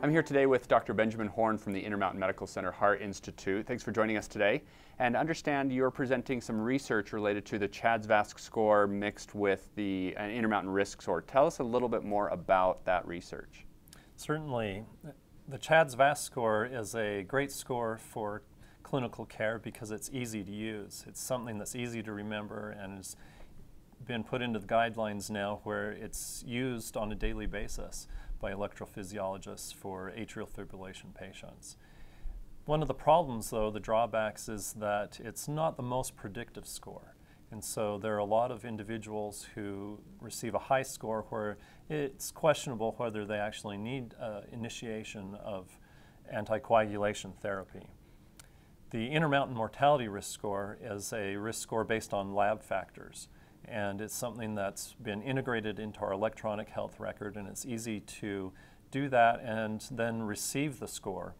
I'm here today with Dr. Benjamin Horne from the Intermountain Medical Center Heart Institute. Thanks for joining us today. And I understand you're presenting some research related to the Vas Score mixed with the Intermountain Risk Score. Tell us a little bit more about that research. Certainly. The Vas Score is a great score for clinical care because it's easy to use. It's something that's easy to remember and has been put into the guidelines now where it's used on a daily basis by electrophysiologists for atrial fibrillation patients. One of the problems, though, the drawbacks, is that it's not the most predictive score. And so there are a lot of individuals who receive a high score where it's questionable whether they actually need initiation of anticoagulation therapy. The Intermountain Mortality Risk Score is a risk score based on lab factors. And it's something that's been integrated into our electronic health record, and it's easy to do that and then receive the score.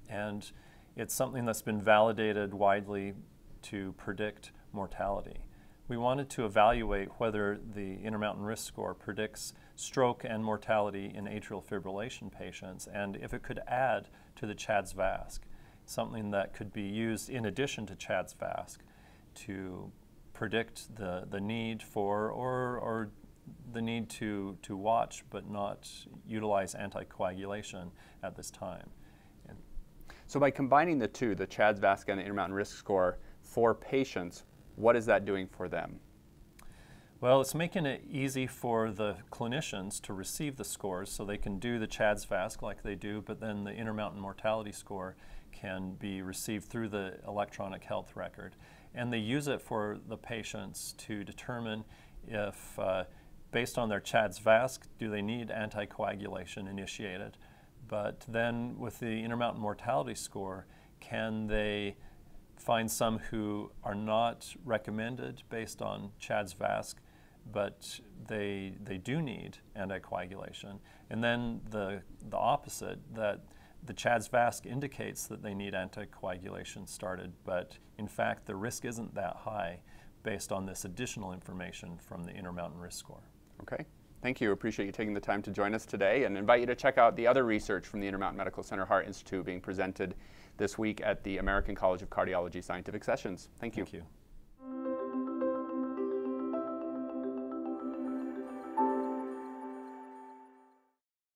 And it's something that's been validated widely to predict mortality. We wanted to evaluate whether the Intermountain Risk Score predicts stroke and mortality in atrial fibrillation patients, and if it could add to the CHA₂DS₂-VASc, something that could be used in addition to CHA₂DS₂-VASc to predict the need for or the need to watch but not utilize anticoagulation at this time. So by combining the two, the CHA₂DS₂-VASc and the Intermountain Risk Score for patients, what is that doing for them? Well, it's making it easy for the clinicians to receive the scores so they can do the CHA₂DS₂-VASc like they do, but then the Intermountain Mortality Score can be received through the electronic health record. And they use it for the patients to determine if, based on their CHA₂DS₂-VASc, do they need anticoagulation initiated. But then with the Intermountain Mortality Score, can they find some who are not recommended based on CHA₂DS₂-VASc, but they do need anticoagulation. And then the opposite, that the CHA₂DS₂-VASc indicates that they need anticoagulation started, but in fact the risk isn't that high based on this additional information from the Intermountain Risk Score. Okay. Thank you. Appreciate you taking the time to join us today, and invite you to check out the other research from the Intermountain Medical Center Heart Institute being presented this week at the American College of Cardiology Scientific Sessions. Thank you. Thank you.